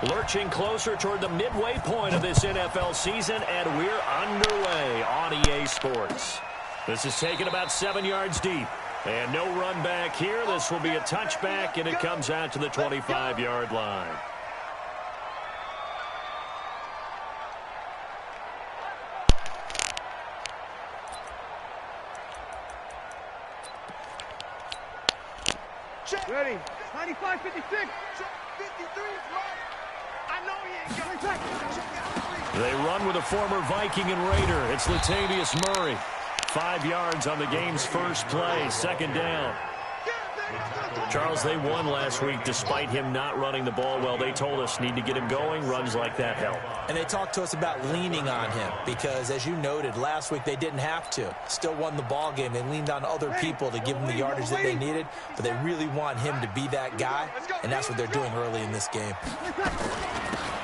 Lurching closer toward the midway point of this NFL season, and we're underway on EA Sports. This is taken about 7 yards deep. And no run back here. This will be a touchback, and it comes out to the 25-yard line. Ready. 95, 56. 53. I know he ain't got. They run with a former Viking and Raider. It's Latavius Murray. 5 yards on the game's first play. Second down. Charles, they won last week despite him not running the ball well. They told us need to get him going. Runs like that help. And they talked to us about leaning on him because, as you noted, last week they didn't have to. Still won the ball game. They leaned on other people to give them the yardage that they needed, but they really want him to be that guy, and that's what they're doing early in this game.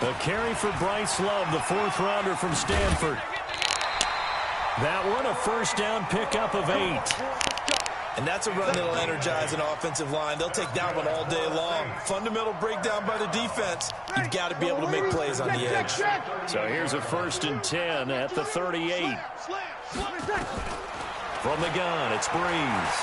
A carry for Bryce Love, the fourth-rounder from Stanford. That one, a first down pickup of 8. And that's a run that'll energize an offensive line. They'll take that one all day long. Fundamental breakdown by the defense. You've got to be able to make plays on the edge. So here's a 1st and 10 at the 38. From the gun, it's Breeze.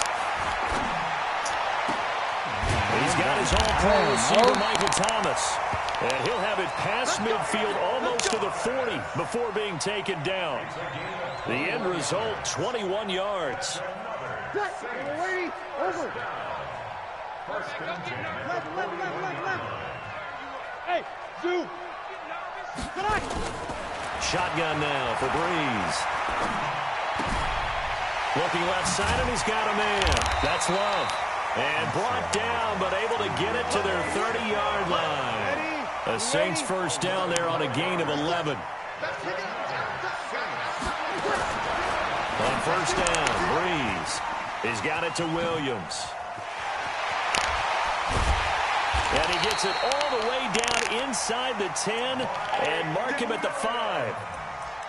He's got his all-pro receiver, Michael Thomas. And he'll have it past midfield almost to the 40 before being taken down. The end result, 21 yards. Hey, Zoo. Shotgun now for Breeze. Looking left side, and he's got a man. That's Love. And brought down, but able to get it to their 30-yard line. The Saints first down there on a gain of 11. On first down, Breeze. He's got it to Williams. And he gets it all the way down inside the 10 and mark him at the 5.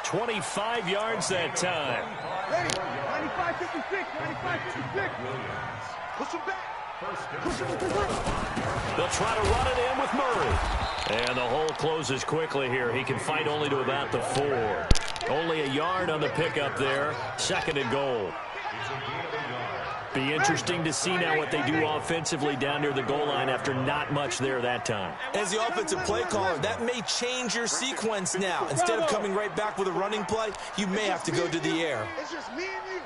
25 yards that time. 95, 56, 95, 56. Push him back. They'll try to run it in with Murray. And the hole closes quickly here. He can fight only to about the 4. Only a yard on the pickup there. 2nd and goal. Be interesting to see now what they do offensively down near the goal line after not much there that time. As the offensive play caller, that may change your sequence now. Instead of coming right back with a running play, you may have to go to the air. It's just me and you.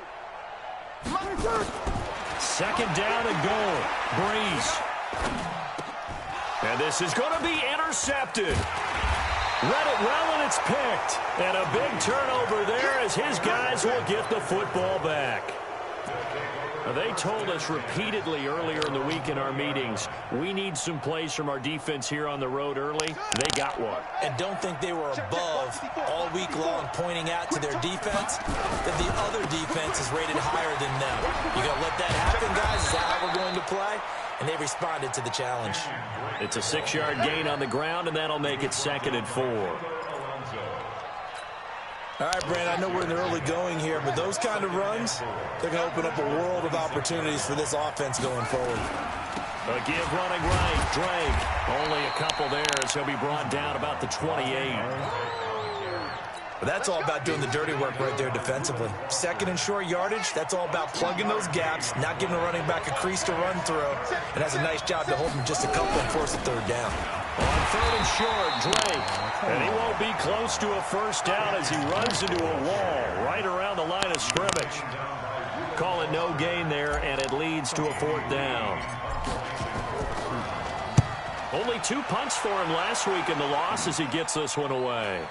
2nd down and goal. Breeze. And this is going to be intercepted. Read it well, and it's picked. And a big turnover there as his guys will get the football back. They told us repeatedly earlier in the week in our meetings, we need some plays from our defense here on the road early. They got one. And don't think they were above all week long pointing out to their defense that the other defense is rated higher than them. You going to let that happen, guys? Is that how we're going to play? And they responded to the challenge. It's a 6-yard gain on the ground, and that'll make it 2nd and 4. All right, Brandon, I know we're in the early going here, but those kind of runs, they're going to open up a world of opportunities for this offense going forward. A give running right, Drake. Only a couple there as he'll be brought down about the 28. But that's all about doing the dirty work right there defensively. 2nd and short yardage, that's all about plugging those gaps, not giving a running back a crease to run through, and has a nice job to hold him just a couple and force a 3rd down. On 3rd and short, Drake. And he won't be close to a first down as he runs into a wall right around the line of scrimmage. Call it no gain there, and it leads to a 4th down. Only 2 punts for him last week in the loss as he gets this one away.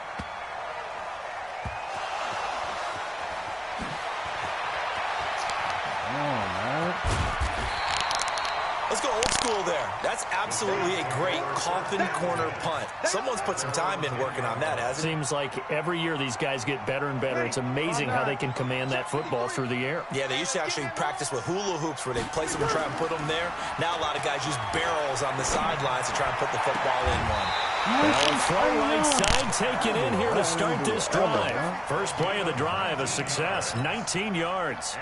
Let's go old school there. That's absolutely a great coffin corner punt. Someone's put some time in working on that, hasn't it? Seems like every year these guys get better and better. It's amazing how they can command that football through the air. Yeah, they used to actually practice with hula hoops where they place them and try and put them there. Now a lot of guys use barrels on the sidelines to try and put the football in one. Well, throw right side taken in here to start this drive. First play of the drive, a success, 19 yards.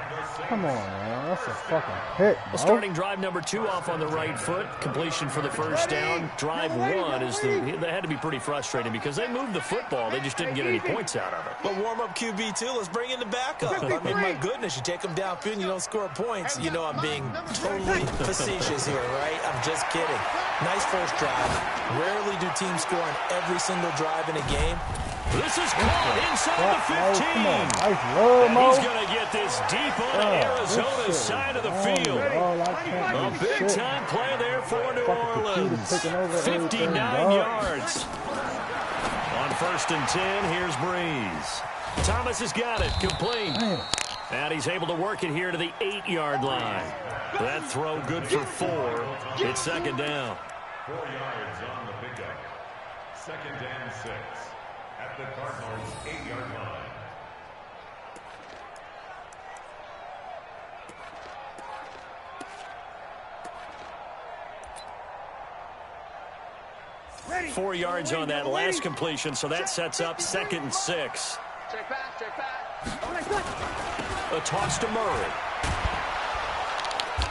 Come on, man. That's a fucking hit, bro. Well, starting drive number 2 off on the right foot. Completion for the first down. Drive 1 is they had to be pretty frustrating because they moved the football. They just didn't get any points out of it. But warm-up QB, too. Let's bring in the backup. I mean, my goodness, you take them downfield and you don't score points. You know I'm being totally facetious here, right? I'm just kidding. Nice first drive. Rarely do teams score on every single drive in a game. This is caught inside the 15. And he's going to get this deep on Arizona's side of the field. A big-time play there for New Orleans. 59 yards. On 1st and 10, here's Breeze. Thomas has got it, complete. And he's able to work it here to the 8-yard line. That throw good for 4. It's second down. 4 yards on the pickup. 2nd and 6 at the Cardinals' 8-yard line. Ready. 4 yards on that last completion, so that sets up 2nd and 6. Check back, check back. A toss to Murray.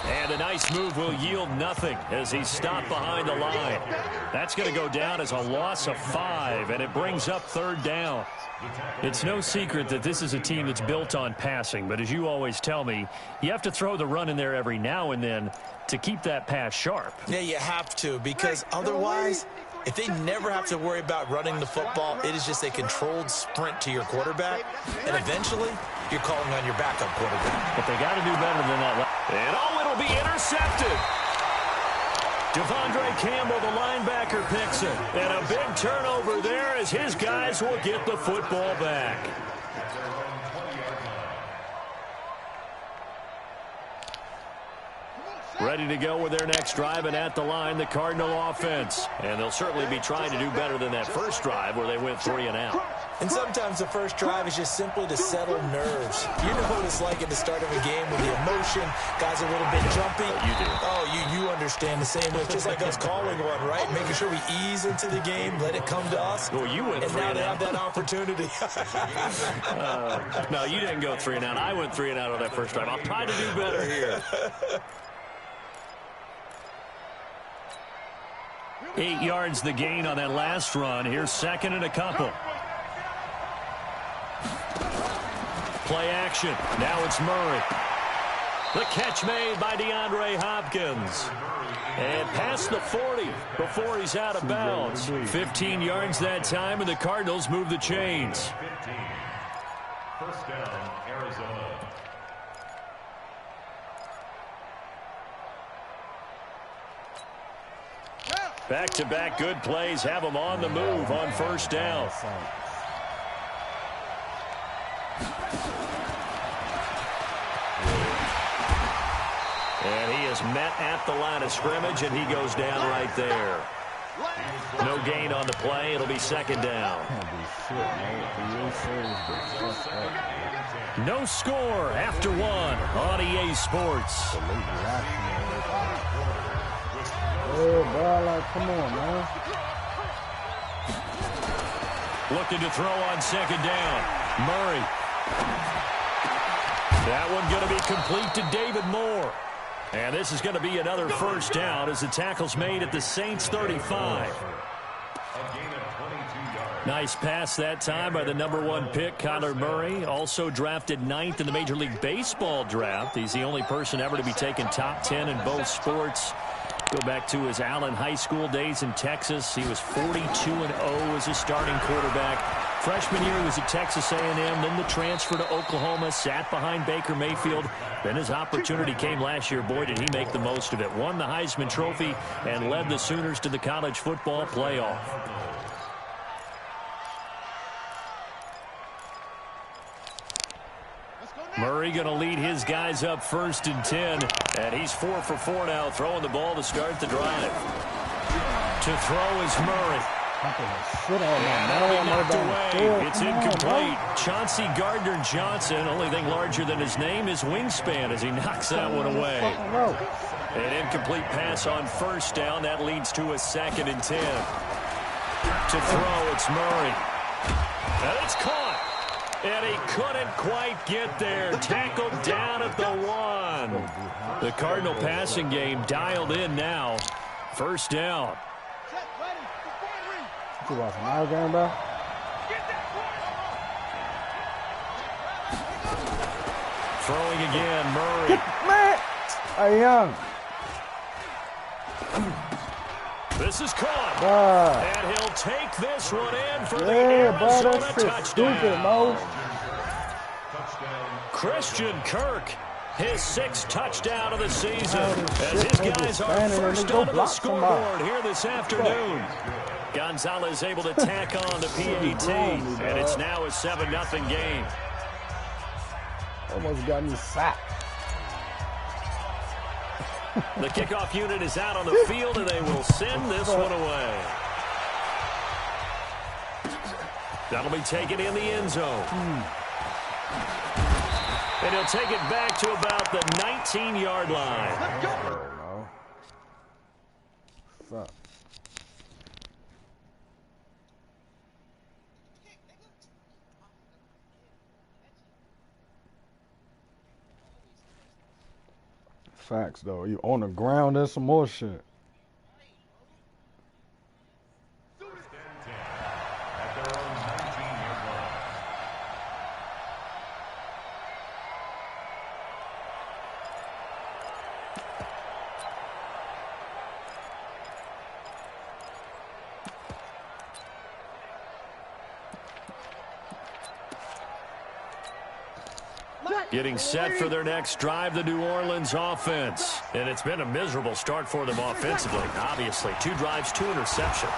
And a nice move will yield nothing as he's stopped behind the line. That's going to go down as a loss of 5, and it brings up 3rd down. It's no secret that this is a team that's built on passing, but as you always tell me, you have to throw the run in there every now and then to keep that pass sharp. Yeah, you have to, because otherwise, if they never have to worry about running the football, it is just a controlled sprint to your quarterback, and eventually, you're calling on your backup quarterback. But they got to do better than that. And it'll be intercepted. Devondre Campbell, the linebacker, picks it. And a big turnover there as his guys will get the football back. Ready to go with their next drive, and at the line, the Cardinal offense. And they'll certainly be trying to do better than that first drive where they went 3 and out. And sometimes the first drive is just simply to settle nerves. You know what it's like at the start of a game with the emotion. Guys are a little bit jumpy. You do. Oh, you understand the same way. It's just like us calling one, right? Making sure we ease into the game, let it come to us. Well, you went 3 and out. And now they have that opportunity. No, you didn't go 3 and out. I went 3 and out on that first drive. I'll try to do better here. 8 yards the gain on that last run. Here's 2nd and a couple. Play action. Now it's Murray. The catch made by DeAndre Hopkins. And past the 40 before he's out of bounds. 15 yards that time, and the Cardinals move the chains. 15. First down, Arizona. Back-to-back good plays have them on the move on first down. And he is met at the line of scrimmage, and he goes down right there. No gain on the play. It'll be 2nd down. No score after 1 on EA Sports. Oh, bro, like, come on, man. Looking to throw on 2nd down. Murray. That one going to be complete to David Moore. And this is going to be another first down as the tackle's made at the Saints' 35. Nice pass that time by the #1 pick, Kyler Murray. Also drafted 9th in the Major League Baseball draft. He's the only person ever to be taken top 10 in both sports. Go back to his Allen High School days in Texas. He was 42-0 as a starting quarterback. Freshman year he was at Texas A&M, then the transfer to Oklahoma, sat behind Baker Mayfield. Then his opportunity came last year. Boy, did he make the most of it. Won the Heisman Trophy and led the Sooners to the college football playoff. Murray going to lead his guys up 1st and 10. And he's 4 for 4 now, throwing the ball to start the drive. To throw is Murray. Knocked away. It's incomplete. Chauncey Gardner-Johnson, only thing larger than his name is wingspan as he knocks that one away. An incomplete pass on first down. That leads to a 2nd and 10. To throw, it's Murray. And it's caught. And he couldn't quite get there. Tackled down at the 1. The Cardinal passing game dialed in now. First down. You watching our game, bro? Throwing again, Murray. Man! Hey, Young. This is caught. And he'll take this one in for the Arizona touchdown. Christian Kirk, his 6th touchdown of the season, as his guys are first onto the scoreboard here this afternoon. Gonzalez able to tack on the PAT, and it's now a 7-0 game. Almost got me sacked. The kickoff unit is out on the field, and they will send this one away. That'll be taken in the end zone. And he'll take it back to about the 19-yard line. Fuck. Facts, though. You on the ground, there's some more shit. Getting set for their next drive, the New Orleans offense. And it's been a miserable start for them offensively, obviously. 2 drives, 2 interceptions.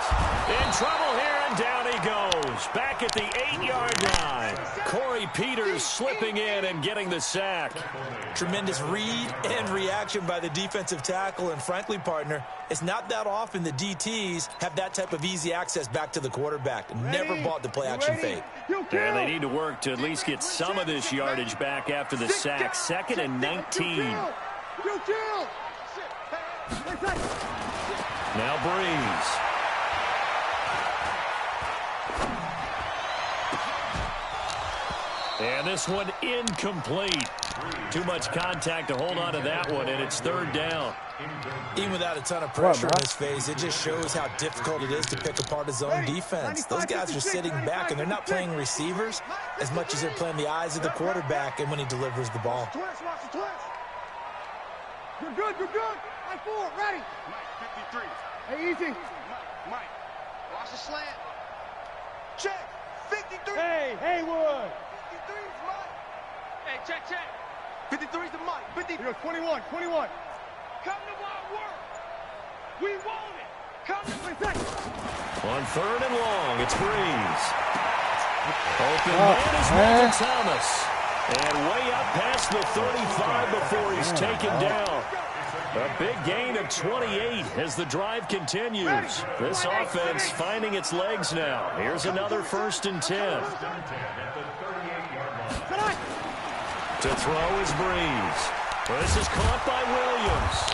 In trouble here, and down he goes. Back at the 8-yard line. Corey Peters slipping in and getting the sack. Tremendous read and reaction by the defensive tackle. And frankly, partner, it's not that often the DTs have that type of easy access back to the quarterback. Never bought the play-action fake. And they need to work to at least get some of this yardage back after the sack. 2nd and 19. Now Breeze. And this one incomplete. Too much contact to hold on to that one, and it's 3rd down. Even without a ton of pressure in his face, it just shows how difficult it is to pick apart his own defense. Those guys are sitting back, and they're not playing receivers as much as they're playing the eyes of the quarterback and when he delivers the ball. You're good, you're good. High 4, ready. Mike, 53. Hey, easy. Mike, watch the slant. Check, 53. Hey, Haywood. 53's Mike. Hey, check. 53's the Mike. 50. You're 21. Come to wild work. We want it. Come to On 3rd and long, it's Breeze. Open man is Michael Thomas. And way up past the 35 before he's taken down. A big gain of 28 as the drive continues. This offense finding its legs now. Here's another 1st and 10. To throw is Breeze. This is caught by Williams.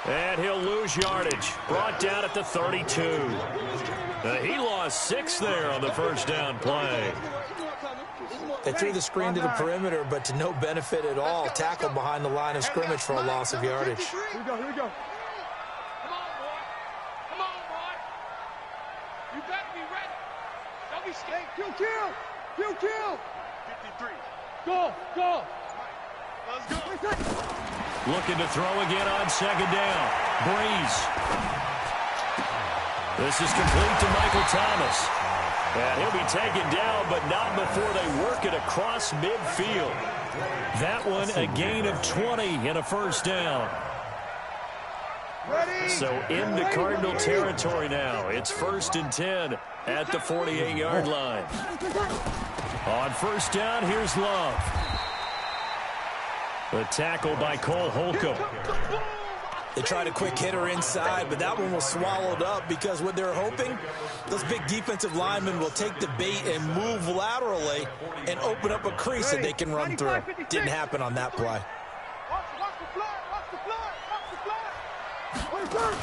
And he'll lose yardage. Brought down at the 32. He lost 6 there on the 1st down play. They threw the screen to the perimeter, but to no benefit at all. Tackled behind the line of scrimmage for a loss of yardage. Here we go. Come on, boy. Come on, boy. You better be ready. Don't be scared. Kill. 53. Go. Let's go. Looking to throw again on 2nd down. Breeze. This is complete to Michael Thomas. And he'll be taken down, but not before they work it across midfield. That one, a gain of 20 and a 1st down. So into Cardinal territory now. It's 1st and 10 at the 48-yard line. On 1st down, here's Love. The tackle by Cole Holcomb. They tried a quick hitter inside, but that one was swallowed up because what they're hoping, those big defensive linemen will take the bait and move laterally and open up a crease that they can run through. Didn't happen on that play. Watch the flag.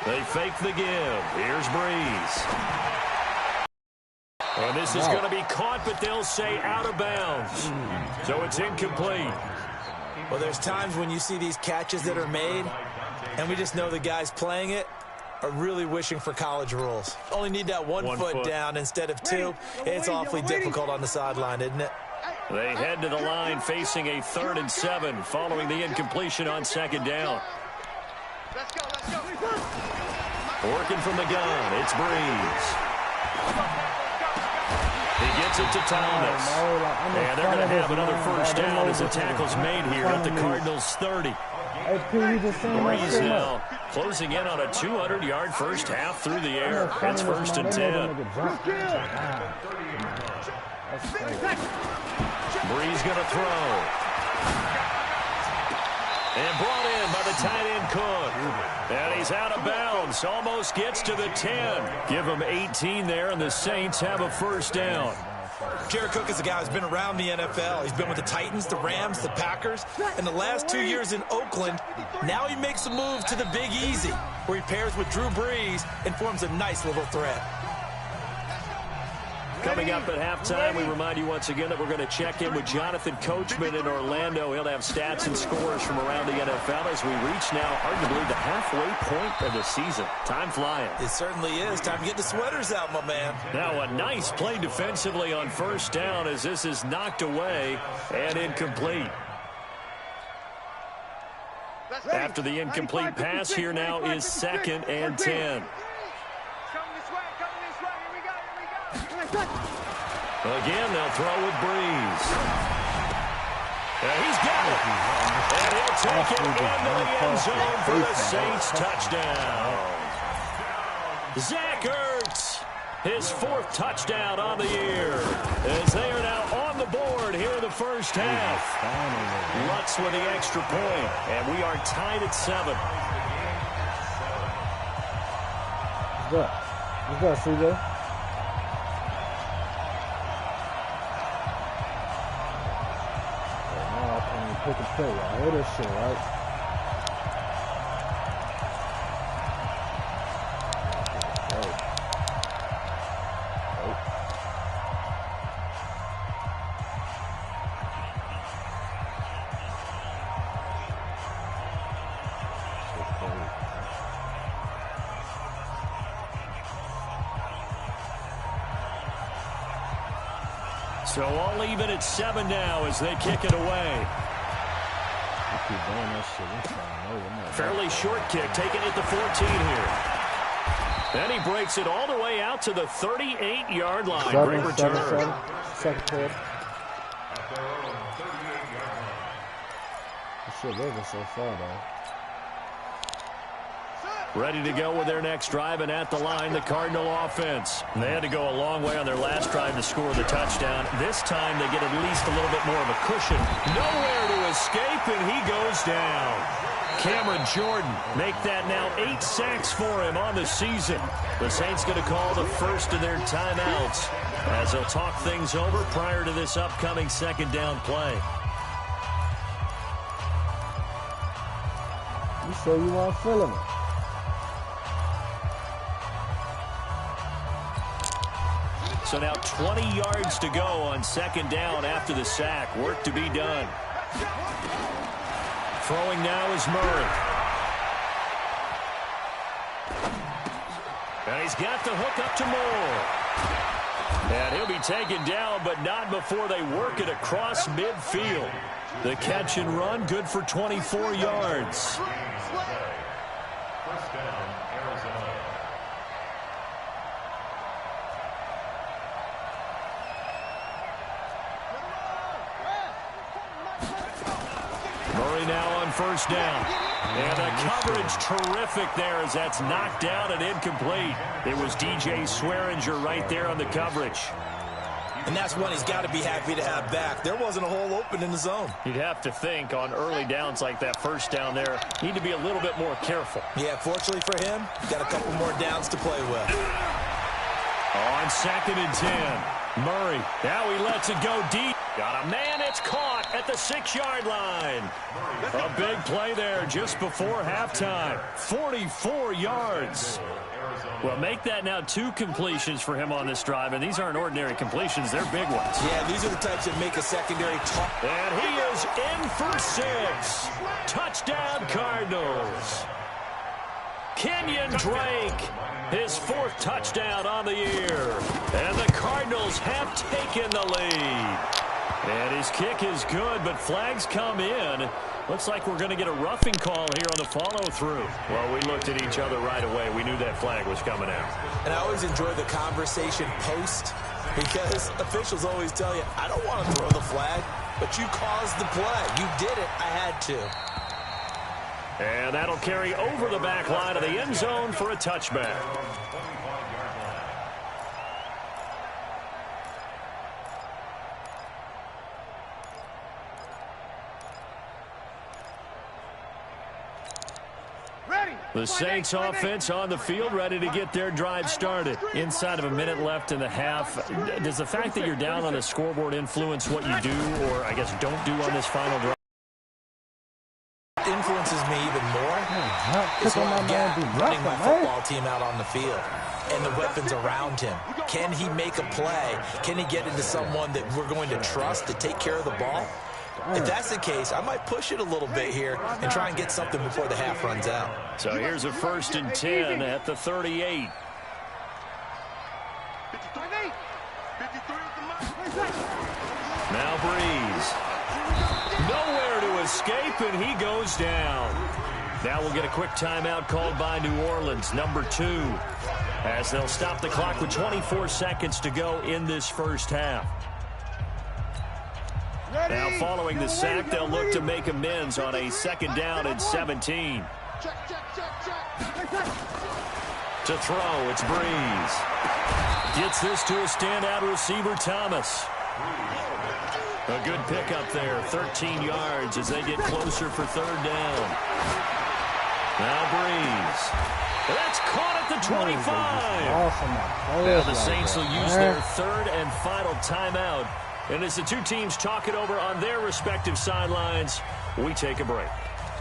They fake the give. Here's Breeze. And this is going to be caught, but they'll say out of bounds. So it's incomplete. Well, there's times when you see these catches that are made, and we just know the guys playing it are really wishing for college rules. Only need that one foot down instead of two. It's awfully difficult on the sideline, isn't it? They head to the line facing a 3rd and 7 following the incompletion on 2nd down. Let's go. Working from the gun, it's Breeze. He gets it to Thomas. And they're going to have another first down as the tackle's made here at the Cardinals' 30. Breeze now closing in on a 200-yard first half through the air. It's 1st and 10. Breeze going to throw. And brought in by the tight end Cook. And he's out of bounds. Almost gets to the 10. Give him 18 there, and the Saints have a first down. Jared Cook is a guy who's been around the NFL. He's been with the Titans, the Rams, the Packers. In the last 2 years in Oakland, now he makes a move to the Big Easy, where he pairs with Drew Brees and forms a nice little threat. Coming up at halftime, we remind you once again that we're going to check in with Jonathan Coachman in Orlando. He'll have stats and scores from around the NFL as we reach now, arguably, the halfway point of the season. Time flying. It certainly is. Time to get the sweaters out, my man. Now a nice play defensively on first down as this is knocked away and incomplete. After the incomplete pass, here now is 2nd and 10. Again, they'll throw with Breeze. And he's got it. And he'll take it into the end zone for the Saints touchdown. Zach Ertz, his 4th touchdown on the year, as they are now on the board here in the first half. Lutz with the extra point, and we are tied at 7. What's that, CJ? Pick and play, y'all. Hear this shit, right? So all even at 7 now as they kick it away. Fairly short kick, taken at the 14 here. Then he breaks it all the way out to the 38-yard line. Great return. Second quarter. Shit working so far, though. Ready to go with their next drive, and at the line, the Cardinal offense. And they had to go a long way on their last drive to score the touchdown. This time, they get at least a little bit more of a cushion. Nowhere to escape, and he goes down. Cameron Jordan make that now 8 sacks for him on the season. The Saints going to call the first of their timeouts as they'll talk things over prior to this upcoming 2nd down play. You sure you weren't feeling it? So now 20 yards to go on 2nd down after the sack. Work to be done. Throwing now is Murray. And he's got the hook up to Moore. And he'll be taken down, but not before they work it across midfield. The catch and run, good for 24 yards. First down, Arizona. Murray now on first down. And the coverage terrific there as that's knocked down and incomplete. It was DJ Swearinger right there on the coverage. And that's one he's got to be happy to have back. There wasn't a hole open in the zone. You'd have to think on early downs like that first down there, need to be a little bit more careful. Yeah, fortunately for him, got a couple more downs to play with. On 2nd and 10, Murray, now he lets it go deep. Got a man, it's caught at the 6-yard line. A big play there just before halftime. 44 yards. Well, make that now 2 completions for him on this drive, and these aren't ordinary completions. They're big ones. Yeah, these are the types that make a secondary tough. And he is in for 6. Touchdown, Cardinals. Kenyon Drake, his 4th touchdown on the year. And the Cardinals have taken the lead. And his kick is good, but flags come in. Looks like we're going to get a roughing call here on the follow-through. Well, we looked at each other right away. We knew that flag was coming out. And I always enjoy the conversation post because officials always tell you, I don't want to throw the flag, but you caused the play. You did it. I had to. And that'll carry over the back line of the end zone for a touchback. The Saints offense on the field, ready to get their drive started. Inside of a minute left in the half, does the fact that you're down on the scoreboard influence what you do, or I guess don't do on this final drive? Influences me even more is what I get running my football team out on the field and the weapons around him. Can he make a play? Can he get into someone that we're going to trust to take care of the ball? If that's the case, I might push it a little bit here and try and get something before the half runs out. So here's a 1st and 10 at the 38. Now Breeze. Nowhere to escape, and he goes down. Now we'll get a quick timeout called by New Orleans, number 2, as they'll stop the clock with 24 seconds to go in this first half. Now following the sack, they'll look to make amends on a 2nd down and 17. To throw, it's Breeze. Gets this to a standout receiver, Thomas. A good pickup there, 13 yards as they get closer for 3rd down. Now Breeze. That's caught at the 25. Now the Saints will use their 3rd and final timeout. And as the 2 teams talk it over on their respective sidelines, we take a break.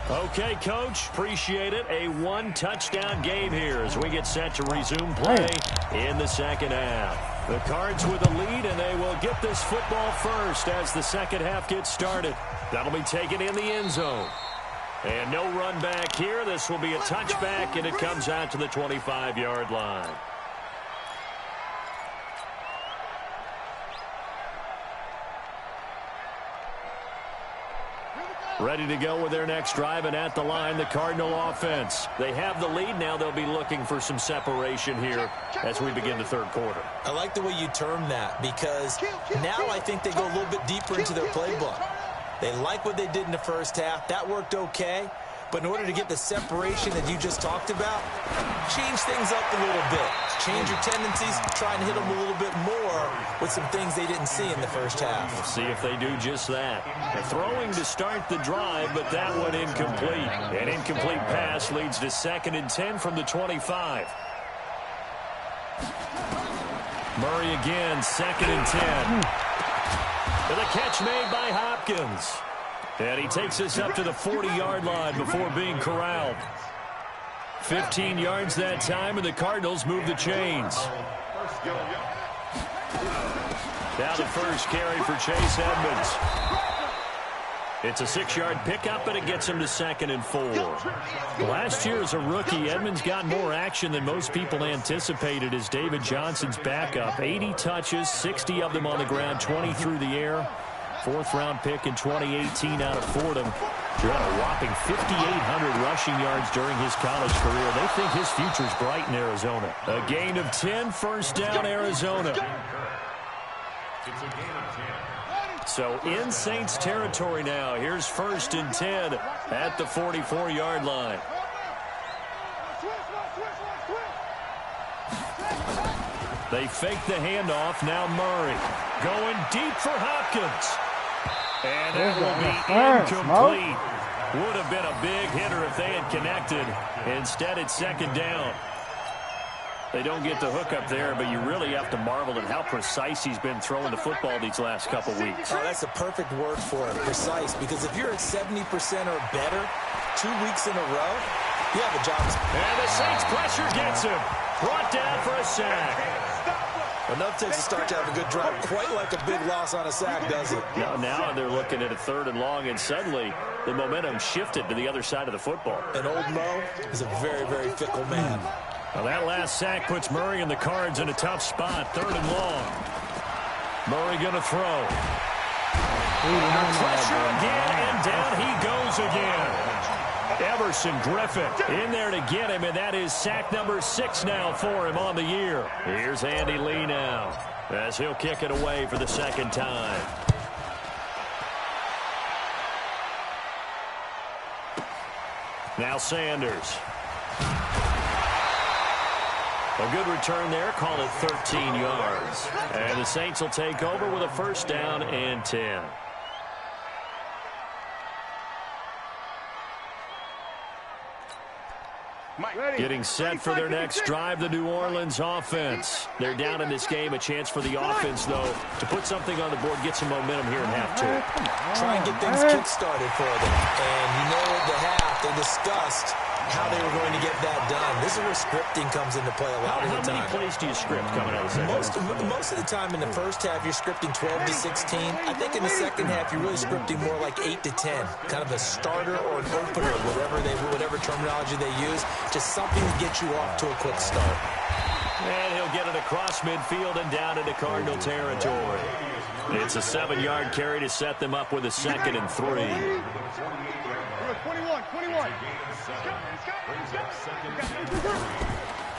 Okay, Coach, appreciate it. A 1-touchdown game here as we get set to resume play in the 2nd half. The Cards with a lead, and they will get this football first as the 2nd half gets started. That'll be taken in the end zone. And no run back here. This will be a touchback, and it comes out to the 25-yard line. Ready to go with their next drive, and at the line, the Cardinal offense. They have the lead. Now they'll be looking for some separation here as we begin the 3rd quarter. I like the way you term that because now I think they go a little bit deeper into their playbook. They like what they did in the first half. That worked okay. But in order to get the separation that you just talked about, change things up a little bit. Change your tendencies, try and hit them a little bit more with some things they didn't see in the first half. We'll see if they do just that. They're throwing to start the drive, but that one incomplete. An incomplete pass leads to 2nd and 10 from the 25. Murray again, 2nd and 10. And the catch made by Hopkins. And he takes us up to the 40-yard line before being corralled. 15 yards that time, and the Cardinals move the chains. Now the first carry for Chase Edmonds. It's a 6-yard pickup, and it gets him to 2nd and 4. Last year as a rookie, Edmonds got more action than most people anticipated as David Johnson's backup. 80 touches, 60 of them on the ground, 20 through the air. 4th-round pick in 2018 out of Fordham. Drew had a whopping 5,800 rushing yards during his college career. They think his future's bright in Arizona. A gain of 10, 1st down, Arizona. So in Saints territory now. Here's 1st and 10 at the 44-yard line. They fake the handoff. Now Murray going deep for Hopkins. And that will be incomplete. Would have been a big hitter if they had connected. Instead, it's 2nd down. They don't get the hook up there, but you really have to marvel at how precise he's been throwing the football these last couple weeks. Oh, that's a perfect word for it, precise, because if you're at 70% or better 2 weeks in a row, you have a job. And the Saints pressure gets him. Brought down for a sack. Enough takes a start to have a good drive. Quite like a big loss on a sack, does it? Now they're looking at a 3rd and long, and suddenly the momentum shifted to the other side of the football. And old Mo is a very, very fickle man. Well, that last sack puts Murray and the Cards in a tough spot. 3rd and long. Murray going to throw. Pressure again, and down he goes again. Everson Griffin in there to get him, and that is sack number 6 now for him on the year. Here's Andy Lee now as he'll kick it away for the 2nd time. Now Sanders. A good return there. Call it 13 yards. And the Saints will take over with a 1st down and 10. Getting set for their next drive, the New Orleans offense. They're down in this game. A chance for the offense, though, to put something on the board, get some momentum here in half 2. Try and get things kick-started for them. And you know, at the half, they discussed how they were going to get that done. This is where scripting comes into play a lot of the time. How many plays do you script coming out of the second half? Most of the time in the first half, you're scripting 12 to 16. I think in the second half, you're really scripting more like 8 to 10. Kind of a starter or an opener, whatever terminology they use. Just something to get you off to a quick start. And he'll get it across midfield and down into Cardinal territory. It's a 7-yard carry to set them up with a 2nd and 3. 21.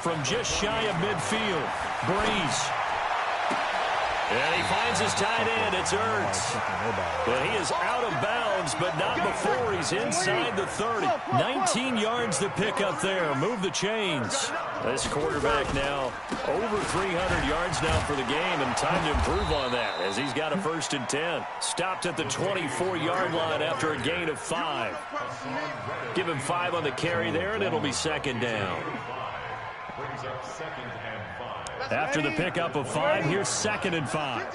From just shy of midfield, Breeze. And he finds his tight end. It's Ertz. But he is out of bounds, but not before he's inside the 30. 19 yards to pick up there. Move the chains. This quarterback now over 300 yards now for the game, and time to improve on that as he's got a 1st and 10. Stopped at the 24-yard line after a gain of 5. Give him 5 on the carry there, and it'll be 2nd down. After the pickup of 5, here's 2nd and 5.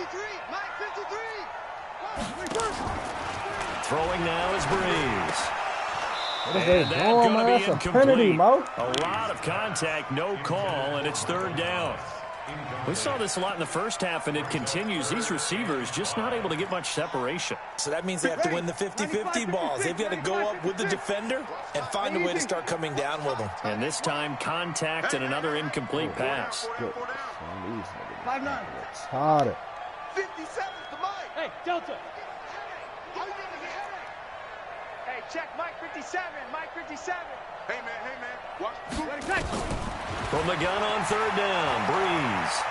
Throwing now is Breeze. What is they doing, man? That's a penalty, Mo. A lot of contact, no call, and it's 3rd down. We saw this a lot in the first half, and it continues. These receivers just not able to get much separation. So that means they have to win the 50-50 balls. They've got to go up with the defender and find a way to start coming down with them. And this time, contact and another incomplete pass. 5-9. Hard. 57's the Mike. Hey, Delta. Hey, check Mike 57. Mike 57. Hey, man. Watch the Ready, catch. From the gun on 3rd down, Breeze.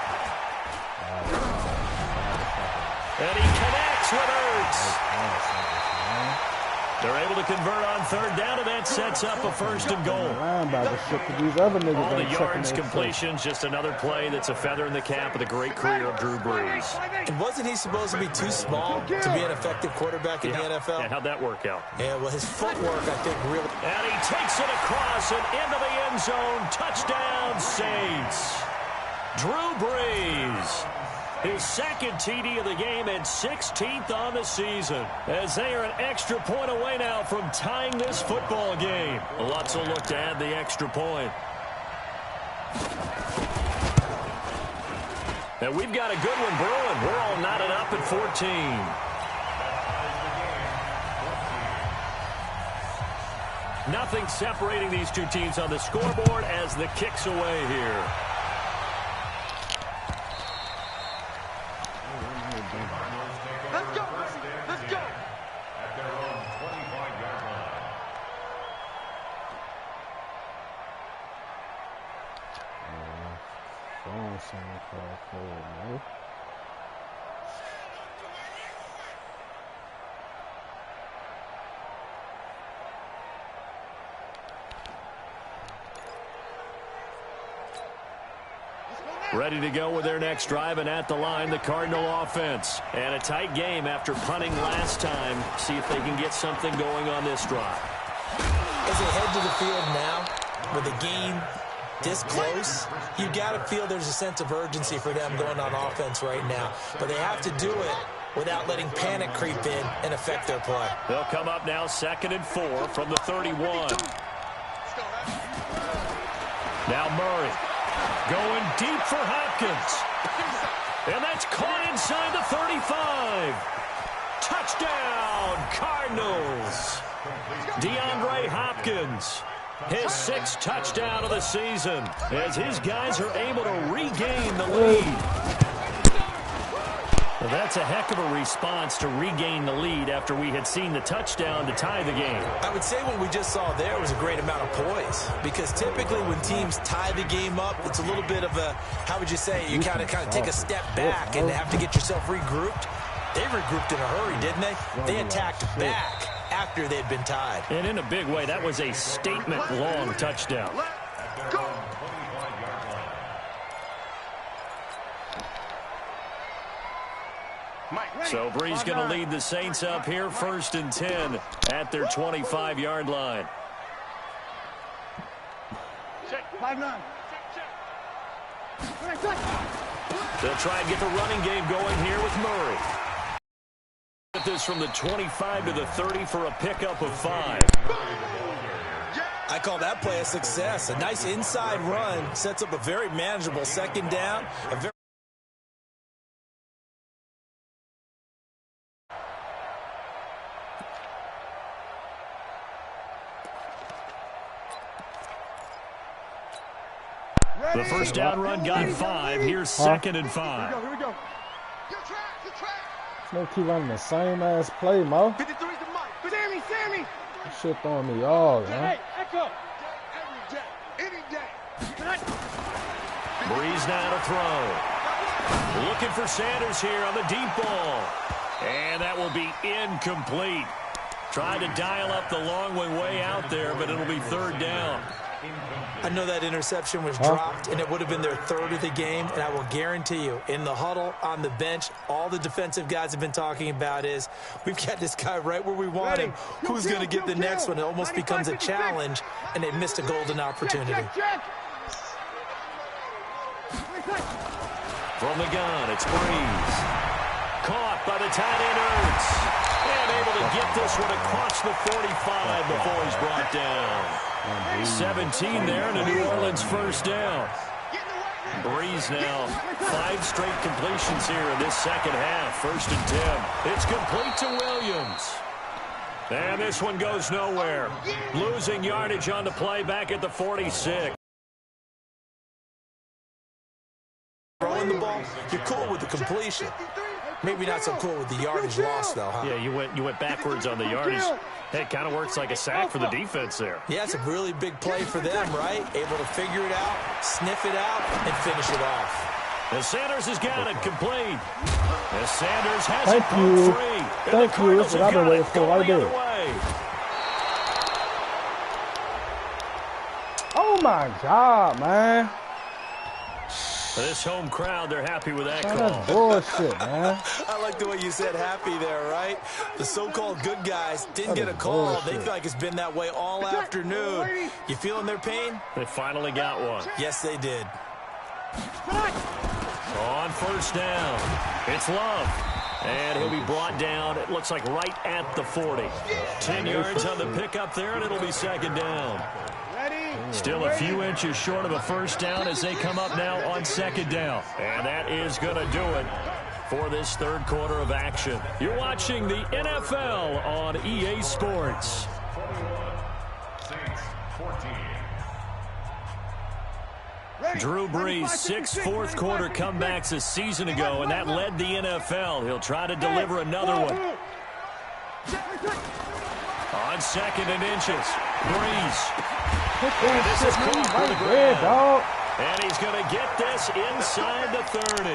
And he connects with Ertz. They're able to convert on 3rd down, and that sets up a 1st and goal. All the yards, completions, just another play that's a feather in the cap of the great career of Drew Brees. And wasn't he supposed to be too small to be an effective quarterback in the NFL? Yeah, how'd that work out? Yeah, well, his footwork, I think, really... And he takes it across and into the end zone. Touchdown, Saints. Drew Brees. His 2nd TD of the game and 16th on the season, as they are an extra point away now from tying this football game. Lutz will look to add the extra point. And we've got a good one brewing. We're all knotted up at 14. Nothing separating these two teams on the scoreboard as the kick's away here. Let's go. At their own 25-yard line. Ready to go with their next drive, and at the line, the Cardinal offense. And a tight game after punting last time. See if they can get something going on this drive. As they head to the field now with a gain this close, you got to feel there's a sense of urgency for them going on offense right now. But they have to do it without letting panic creep in and affect their play. They'll come up now 2nd and 4 from the 31. Now Murray going deep for Hopkins. And that's caught inside the 35. Touchdown, Cardinals. DeAndre Hopkins, his 6th touchdown of the season, as his guys are able to regain the lead. Well, that's a heck of a response to regain the lead after we had seen the touchdown to tie the game. I would say what we just saw there was a great amount of poise, because typically when teams tie the game up, it's a little bit of a, how would you say, you kind of take a step back and have to get yourself regrouped. They regrouped in a hurry, didn't they? They attacked back after they'd been tied. And in a big way, that was a statement-long touchdown. Go. So Bree's going to lead the Saints up here 1st and 10 at their 25-yard line. 5-9. They'll try and get the running game going here with Murray. Get this from the 25 to the 30 for a pickup of 5. I call that play a success. A nice inside run sets up a very manageable 2nd down. The first down run got 5. Here's 2nd and 5. Here we go. No keep running the same ass play, Mo. 53's the mic. Sammy. That shit throwing me off, man. Hey, Echo. Every day. Any day. Breeze now to throw. Looking for Sanders here on the deep ball. And that will be incomplete. Tried to dial up the long way out there, but it'll be 3rd down. I know that interception was dropped, and it would have been their 3rd of the game, and I will guarantee you, in the huddle, on the bench, all the defensive guys have been talking about is, we've got this guy right where we want him. Who's going to get the next one? It almost becomes a challenge, and they missed a golden opportunity. From the gun, it's Breeze. Caught by the tight end, Ertz. And able to get this one across the 45 before he's brought down. 17 there, and a New Orleans 1st down. Breeze now 5 straight completions here in this 2nd half. 1st and 10. It's complete to Williams. And this one goes nowhere. Losing yardage on the play back at the 46. Throwing the ball, you're cool with the completion. Maybe not so cool with the yardage loss, though, huh? Yeah, you went backwards on the yardage. Hey, it kind of works like a sack for the defense there. Yeah, it's a really big play for them, right? Able to figure it out, sniff it out, and finish it off. And Sanders has got it complete. And Sanders has Thank it you. free. Thank you. That's what I've been waiting for right there. Oh, my God, man. This home crowd, they're happy with that call. That's bullshit, man. I like the way you said happy there, right? The so-called good guys didn't get a call. Bullshit. They feel like it's been that way all afternoon. You feeling their pain? They finally got one. Yes, they did. On 1st down, it's Love. And he'll be brought down, it looks like right at the 40. 10 yards on the pickup there, and it'll be 2nd down. Still a few inches short of a 1st down as they come up now on 2nd down. And that is going to do it for this 3rd quarter of action. You're watching the NFL on EA Sports. Drew Brees, 6 fourth-quarter comebacks a season ago, and that led the NFL. He'll try to deliver another one. On 2nd and inches, Brees. And this is caught for the ground. And he's going to get this inside the 30.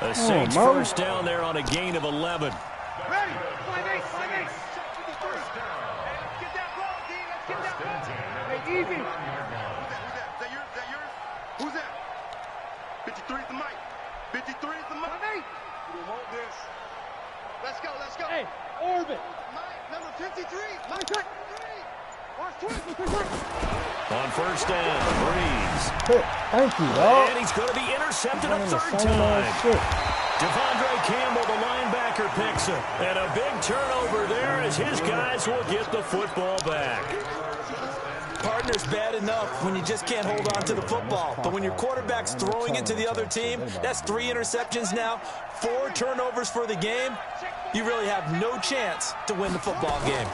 The Saints 1st down there on a gain of 11. Ready. 5-8. 5-8. Get that ball, D. Let's get that ball. Hey, easy. Is that yours? Who's that? 53 is the mic. 53 is the mic. 5-8. We'll hold this. Let's go. Hey, orbit. Mike, number 53. Mike, 3. On first down, Breeze. Thank you, dog. And he's going to be intercepted a third time. Devondre Campbell, the linebacker, picks him. And a big turnover there as his guys will get the football back. Partner's bad enough when you just can't hold on to the football. But when your quarterback's throwing it to the other team, that's 3 interceptions now, 4 turnovers for the game. You really have no chance to win the football game.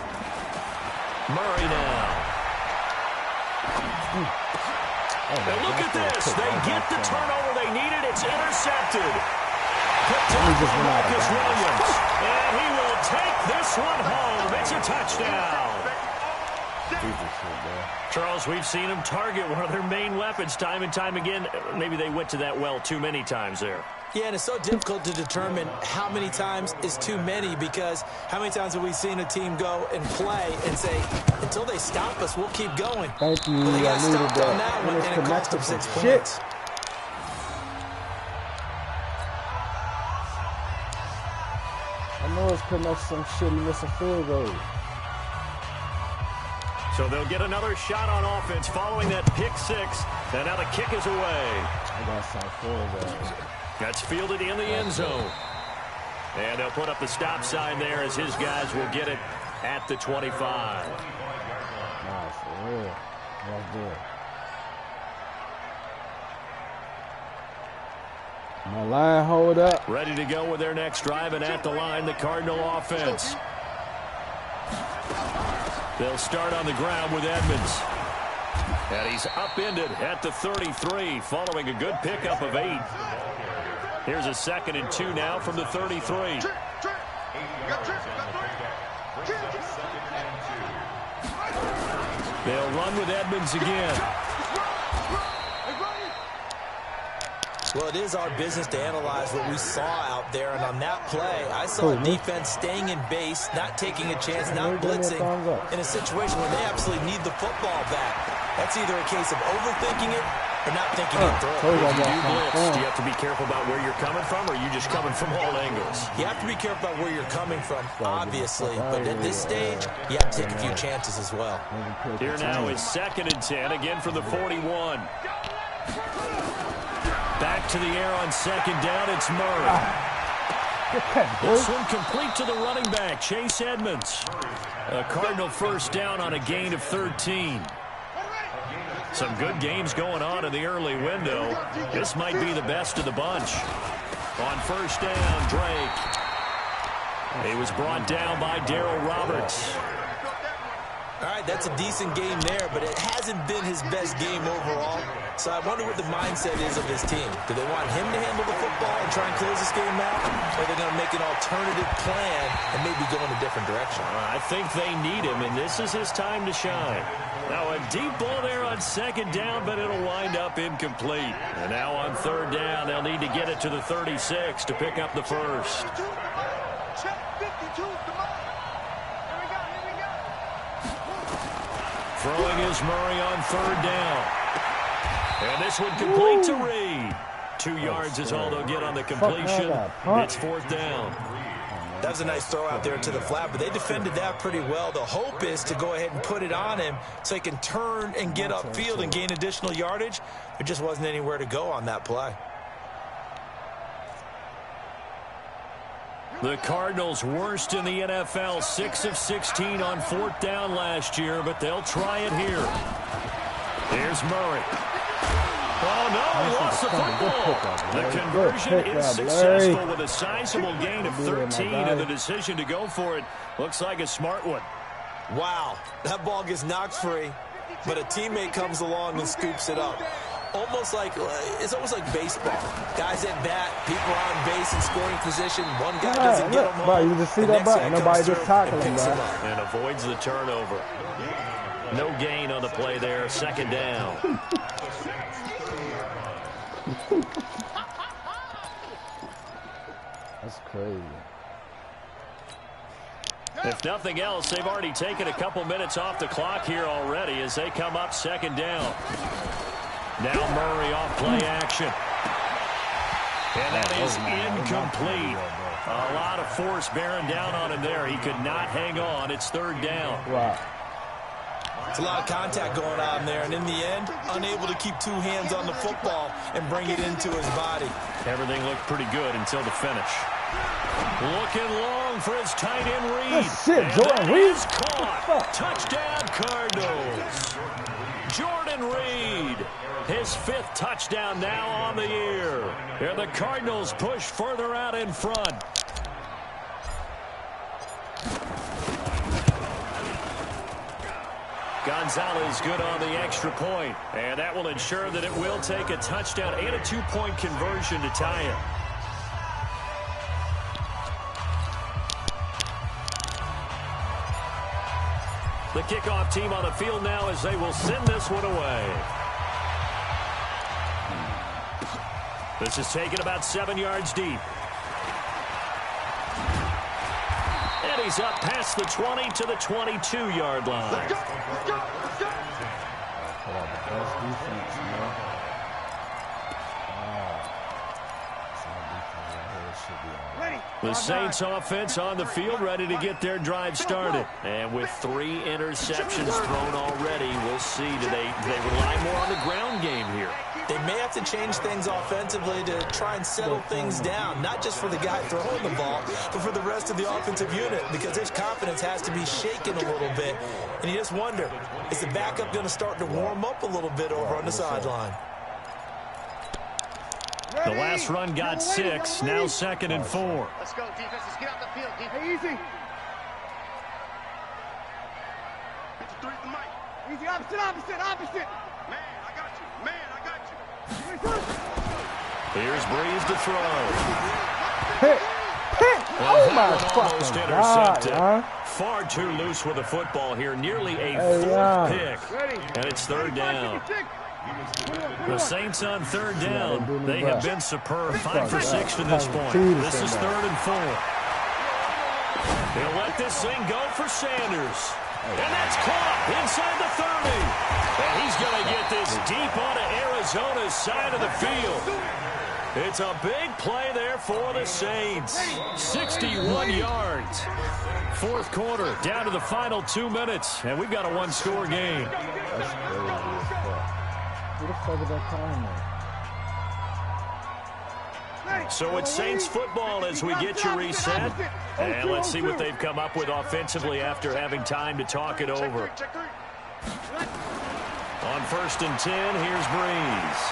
Murray now. And look at this. They get the turnover they needed. It's intercepted. Picked up by Marcus Williams. And he will take this one home. It's a touchdown. Charles, we've seen them target one of their main weapons time and time again. Maybe they went to that well too many times there. Yeah, and it's so difficult to determine how many times is too many, because how many times have we seen a team go and play and say, until they stop us, we'll keep going. Thank you. Well, they got stopped that. on that one, and it cost them 6 points. I know it's connected some shit. He missed a field goal. So they'll get another shot on offense following that pick 6. And now the kick is away. I got some field goals. That's fielded in the end zone. And they'll put up the stop sign there as his guys will get it at the 25. Nah, for real. That's good. My line hold up. Ready to go with their next drive, and at the line, the Cardinal offense. They'll start on the ground with Edmonds. And he's upended at the 33 following a good pickup of 8. Here's a 2nd and 2 now from the 33. They'll run with Edmonds again. Well, it is our business to analyze what we saw out there, and on that play, I saw a defense staying in base, not taking a chance, not blitzing, in a situation where they absolutely need the football back. That's either a case of overthinking it or not thinking it through. If you do blitz, do you have to be careful about where you're coming from, or are you just coming from all angles? You have to be careful about where you're coming from, obviously, but at this stage, you have to take a few chances as well. Here now is 2nd and 10, again from the 41. Back to the air on 2nd down, it's Murray. This one complete to the running back, Chase Edmonds. A Cardinal first down on a gain of 13. Some good games going on in the early window. This might be the best of the bunch. On first down, Drake. He was brought down by Darryl Roberts. All right, that's a decent game there, but it hasn't been his best game overall. So I wonder what the mindset is of his team. Do they want him to handle the football and try and close this game out? Or are they going to make an alternative plan and maybe go in a different direction? I think they need him, and this is his time to shine. Now a deep ball there on 2nd down, but it'll wind up incomplete. And now on 3rd down, they'll need to get it to the 36 to pick up the first. Throwing is Murray on 3rd down. And this one complete to Reed. 2 yards is all they'll get on the completion. It's 4th down. That was a nice throw out there to the flat, but they defended that pretty well. The hope is to go ahead and put it on him so he can turn and get upfield and gain additional yardage. There just wasn't anywhere to go on that play. The Cardinals worst in the NFL, 6 of 16 on 4th down last year, but they'll try it here. Here's Murray. Oh, no, he lost the football. The conversion is successful with a sizable gain of 13, and the decision to go for it looks like a smart one. Wow, that ball gets knocked free, but a teammate comes along and scoops it up. It's almost like baseball. Guys at bat, people are on base in scoring position. One guy doesn't get them home. Bro, you just see that button. Nobody just tackling him, bro. And avoids the turnover. No gain on the play there. 2nd down. That's crazy. If nothing else, they've already taken a couple minutes off the clock here already as they come up 2nd down. Now Murray off play action. And that is incomplete. A lot of force bearing down on him there. He could not hang on. It's 3rd down. Wow. It's a lot of contact going on there, and in the end, unable to keep two hands on the football and bring it into his body. Everything looked pretty good until the finish. Looking long for his tight end Reed. Good shit, Jordan Reed. Caught. Touchdown, Cardinals. Jordan Reed, his 5th touchdown now on the year. And the Cardinals push further out in front. Gonzalez good on the extra point, and that will ensure that it will take a touchdown and a 2-point conversion to tie it. The kickoff team on the field now as they will send this one away. This is taken about 7 yards deep. And he's up past the 20 to the 22-yard line. Let's go. Let's go. Let's go. The Saints offense on the field ready to get their drive started. And with 3 interceptions thrown already, we'll see. Do they rely more on the ground game here? They may have to change things offensively to try and settle things down, not just for the guy throwing the ball, but for the rest of the offensive unit, because his confidence has to be shaken a little bit. And you just wonder, is the backup going to start to warm up a little bit over on the sideline? The last run got 6, now 2nd and 4. Let's go, defense. Let's get out the field. Hey, easy. 53 the mic. Easy, opposite. Man, I got you. Here's Breeze to throw. Pick. Oh, my Almost fucking intercepted. God, Far too loose with the football here. Nearly a 4th pick. And it's 3rd down. The Saints on 3rd down. They have been superb. 5 for 6 to this point. This is 3rd and 4. He'll let this thing go for Sanders. And that's caught inside the 30. And he's going to get this deep onto Arizona's side of the field. It's a big play there for the Saints. 61 yards. 4th quarter, down to the final 2 minutes. And we've got a 1-score game. Who the fuck is that calling me? So it's Saints football as we get you reset. And let's see what they've come up with offensively after having time to talk it over. On 1st and 10, here's Breeze.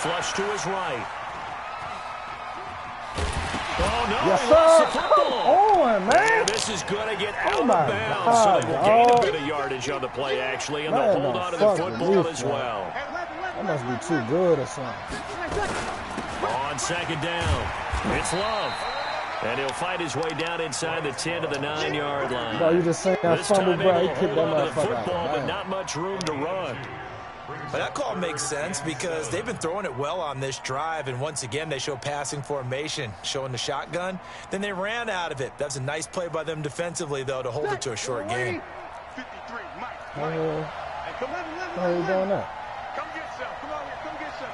Flush to his right. Oh, no, Yes, he lost the sir. football. Come on, man. And this is going to get out of my bounds. God, So they will gain a dog. bit of yardage on the play, actually, and Man, they'll hold no on to the fucking football youth, as man. well. That must be too good or something. On 2nd down, it's Love. And he'll fight his way down inside the 10 to the 9-yard line. Bro, you just saying that This fumble, time bro. able He to kicked hold that on to the motherfucker football, out. but Man. not much room to run. But that call makes sense because they've been throwing it well on this drive, and once again they show passing formation, showing the shotgun. Then they ran out of it. That's a nice play by them defensively, though, to hold it to a short game. 53, Mike. How are you doing that? Come get some. Come on here. Come get some.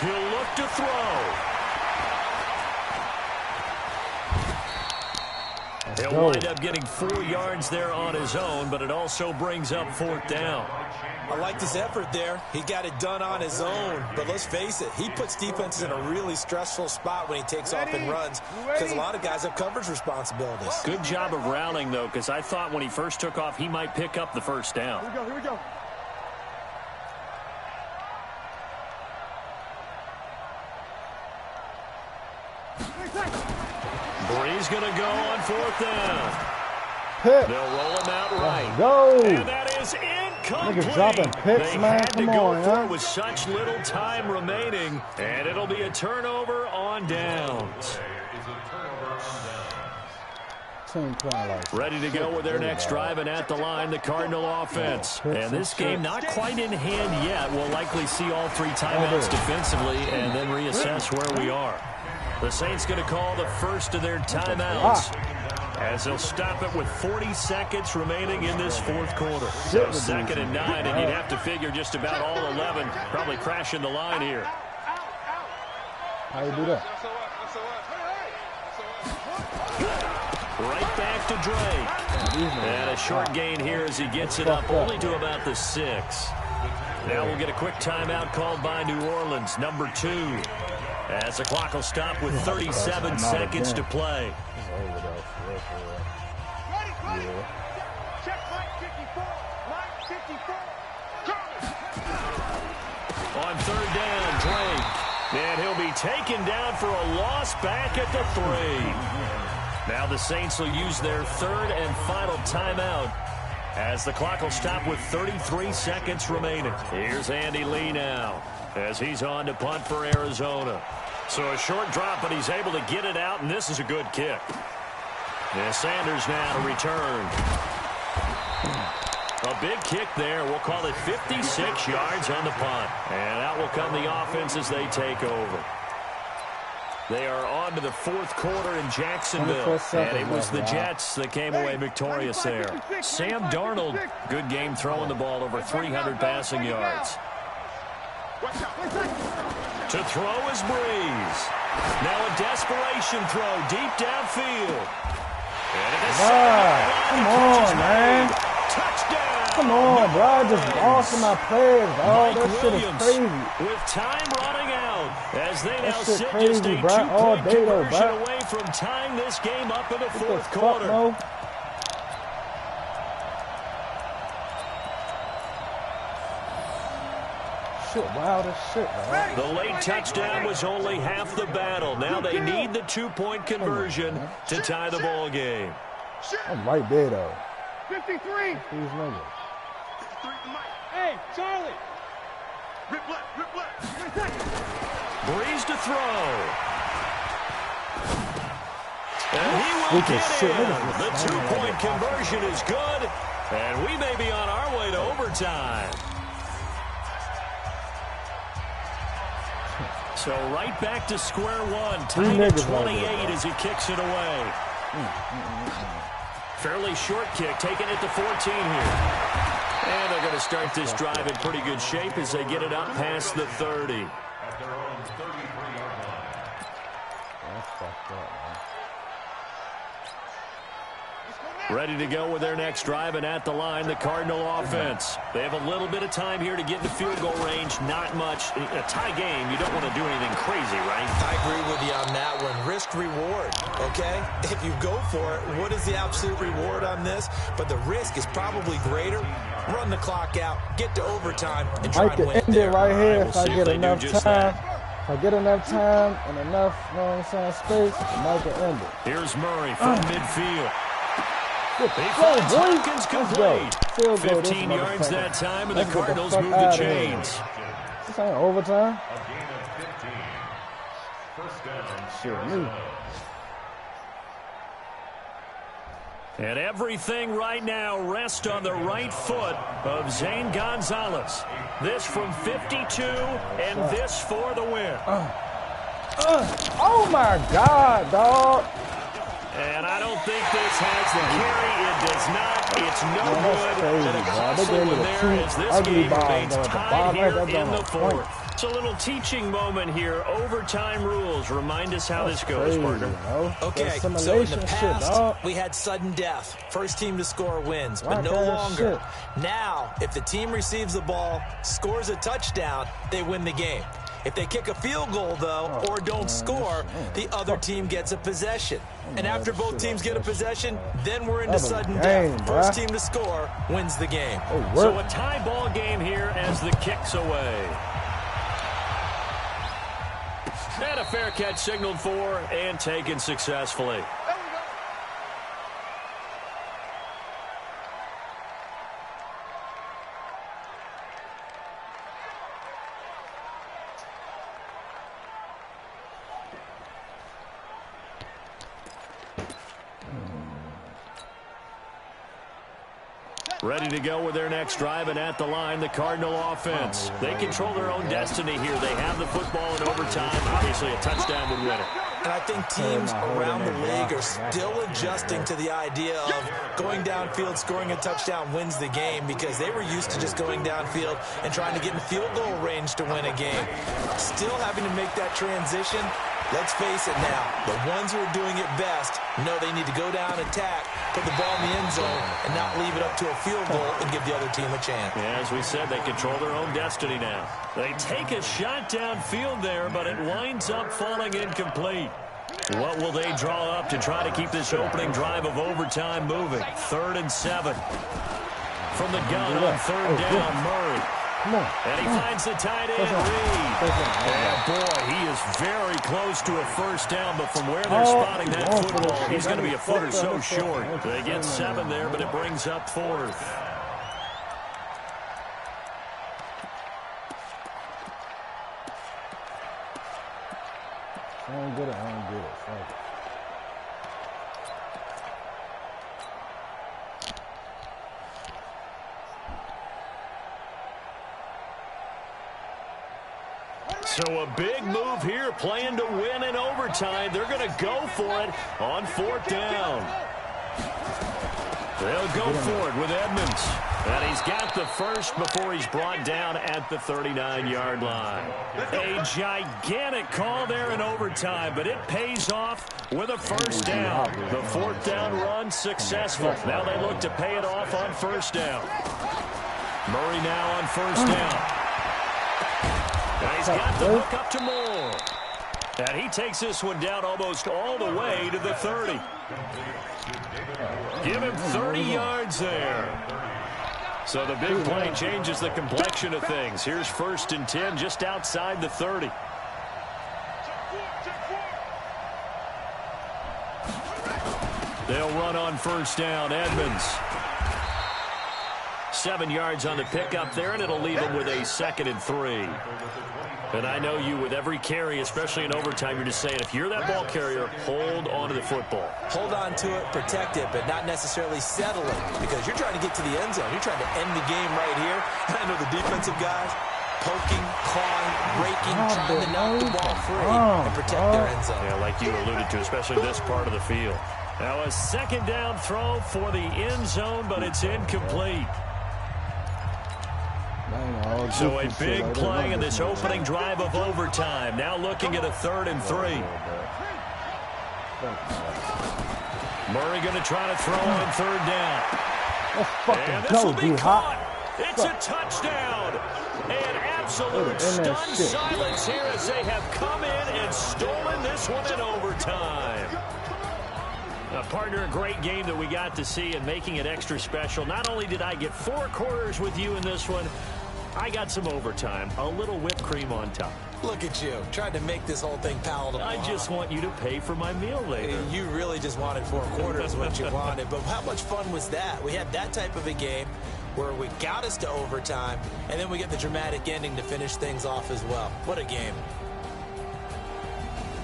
He'll look to throw. He'll wind up getting 4 yards there on his own, but it also brings up 4th down. I like this effort there. He got it done on his own, but let's face it, he puts defenses in a really stressful spot when he takes off and runs because a lot of guys have coverage responsibilities. Good job of rallying, though, because I thought when he first took off, he might pick up the 1st down. Here we go. Breeze going to go on 4th down. Pick. They'll roll him out right. Go. And that is incomplete. Niggas dropping picks, they man. had to Come go on, for huh? it with such little time remaining, and it'll be a turnover on downs. Team playing like Ready to go with their next drive, and at the line, the Cardinal offense. And this game not quite in hand yet. We'll likely see all 3 timeouts defensively and then reassess where we are. The Saints going to call the first of their timeouts as they'll stop it with 40 seconds remaining in this 4th quarter. So 2nd and 9, and you'd have to figure just about all 11 probably crashing the line here. How you do that? Right back to Drake. And a short gain here as he gets it up only to about the 6. Now we'll get a quick timeout called by New Orleans, number 2. As the clock will stop with 37 seconds to play. Check line 54. Line 54. On 3rd down, Drake. And he'll be taken down for a loss back at the 3. Now the Saints will use their 3rd and final timeout as the clock will stop with 33 seconds remaining. Here's Andy Lee now as he's on to punt for Arizona. So a short drop, but he's able to get it out, and this is a good kick. And Sanders now to return. A big kick there. We'll call it 56 yards on the punt. And out will come the offense as they take over. They are on to the 4th quarter in Jacksonville. And it was the Jets that came away victorious there. Sam Darnold, good game throwing the ball, over 300 passing yards. To throw is Breeze. Now a desperation throw deep downfield. Come on, man. Touchdown. Come on, bro. Just awesome my players, dog. That shit is crazy. With time running out as they now shit sit crazy, just a bro. All 2-point day, though, conversion bro. away from tying this game up in the What the 4th fuck, quarter. no? Shit, wild as shit, dog. The late touchdown was only half the battle. Now they need the 2-point conversion to tie the ball game. I'm right there, though. 53. These niggas. Hey, Charlie. Rip left. Breeze to throw. And he will Stupid get shit. in. Look at The this. 2-point conversion is good. And we may be on our way to overtime. So right back to square one. Tied at 28 as he kicks it away. Fairly short kick, taken at the 14 here. And they're going to start this drive in pretty good shape as they get it up past the 30. At their own 33-yard line. That's fucked up, man. Ready to go with their next drive, and at the line, the Cardinal offense. They have a little bit of time here to get into field goal range. Not much. In a tie game, you don't want to do anything crazy, right? I agree with you on that one. Risk reward, okay? If you go for it, what is the absolute reward on this? But the risk is probably greater. Run the clock out, get to overtime, and try I and can win end it it there. right here We'll if see I if get they do enough just time. that. If I get enough time and enough, you know what I'm saying, space, I can end it. Here's Murray from midfield. Good He go, finds boy. Hopkins Let's go. complete. Field goal, this 15 yards motherfucker. that time, and Let's the get the Cardinals fuck move the outta here. chains. This ain't overtime. A gain of 15. First down. Shit, me. And everything right now rests on the right foot of Zane Gonzalez. This from 52, and this for the win. Oh my God, dog. And I don't think this has the carry. It does not. It's no Man, that's good. crazy, And a bro. costly They gave one me the there two as this ugly game balls, remains though, at the tied bottom. here That's in on the the 4th. point. It's a little teaching moment here. Overtime rules. Remind us how this goes, Crazy, partner. bro. Okay, That so in the simulation shit, past, dog. we had sudden death. First team to score wins, but Right no there, longer. shit. Now, if the team receives the ball, scores a touchdown, they win the game. If they kick a field goal, though, or don't score, the other team gets a possession. And after both teams get a possession, then we're into sudden death. First team to score wins the game. So a tie ball game here as the kick's away. And a fair catch signaled for and taken successfully. Ready to go with their next drive, and at the line, the Cardinal offense. They control their own destiny here. They have the football in overtime. Obviously, a touchdown would win it. And I think teams around the league are still adjusting to the idea of going downfield, scoring a touchdown wins the game, because they were used to just going downfield and trying to get in field goal range to win a game. Still having to make that transition, Let's face it now, the ones who are doing it best know they need to go down, attack, put the ball in the end zone, and not leave it up to a field goal and give the other team a chance. Yeah, as we said, they control their own destiny now. They take a shot downfield there, but it winds up falling incomplete. What will they draw up to try to keep this opening drive of overtime moving? 3rd and 7. From the gun on 3rd down, Murray. And he finds the tight end, Reed. And boy, he is very close to a first down, but from where they're spotting that football, he's going to be a foot or so short. They get 7 there, but it brings up 4th. I don't get it. Fuck. So a big move here, playing to win in overtime. They're going to go for it on 4th down. They'll go for it with Edmonds. And he's got the first before he's brought down at the 39-yard line. A gigantic call there in overtime, but it pays off with a first down. The 4th down run successful. Now they look to pay it off on 1st down. Murray now on 1st down. And he's got the hook up to Moore. And he takes this one down almost all the way to the 30. Give him 30 yards there. So the big play changes the complexion of things. Here's 1st and 10 just outside the 30. They'll run on 1st down. Edmonds. 7 yards on the pickup there, and it'll leave him with a 2nd and 3. And I know you, with every carry, especially in overtime, you're just saying, if you're that ball carrier, hold on to the football. Hold on to it, protect it, but not necessarily settle it, because you're trying to get to the end zone. You're trying to end the game right here. And I know the defensive guys poking, clawing, raking, trying to knock the ball free and protect their end zone. Yeah, like you alluded to, especially this part of the field. Now a 2nd down throw for the end zone, but it's incomplete. So a big play in this opening drive of overtime. Now looking at a 3rd and 3. Murray going to try to throw on 3rd down. And this will be caught. It's a touchdown. And absolute stunned silence here as they have come in and stolen this one in overtime. Partner, a great game that we got to see and making it extra special. Not only did I get 4 quarters with you in this one, I got some overtime, a little whipped cream on top. Look at you, trying to make this whole thing palatable. I just want you to pay for my meal later. You really just wanted 4 quarters, what you wanted. But how much fun was that? We had that type of a game where we got us to overtime, and then we get the dramatic ending to finish things off as well. What a game.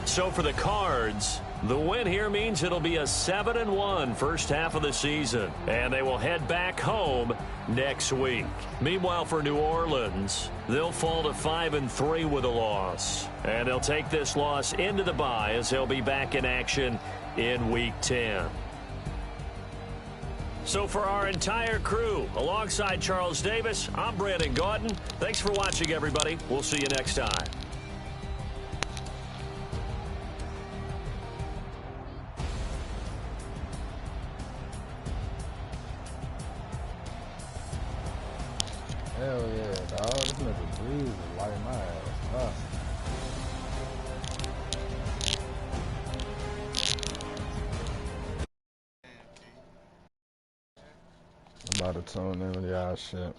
So for the Cards, the win here means it'll be a 7-1 first half of the season, and they will head back home next week. Meanwhile, for New Orleans, they'll fall to 5-3 with a loss, and they'll take this loss into the bye as they'll be back in action in Week 10. So for our entire crew, alongside Charles Davis, I'm Brandon Gaudin. Thanks for watching, everybody. We'll see you next time. Hell yeah, dog. This nigga breeze is lighting my ass up. I'm about to tune in with y'all shit.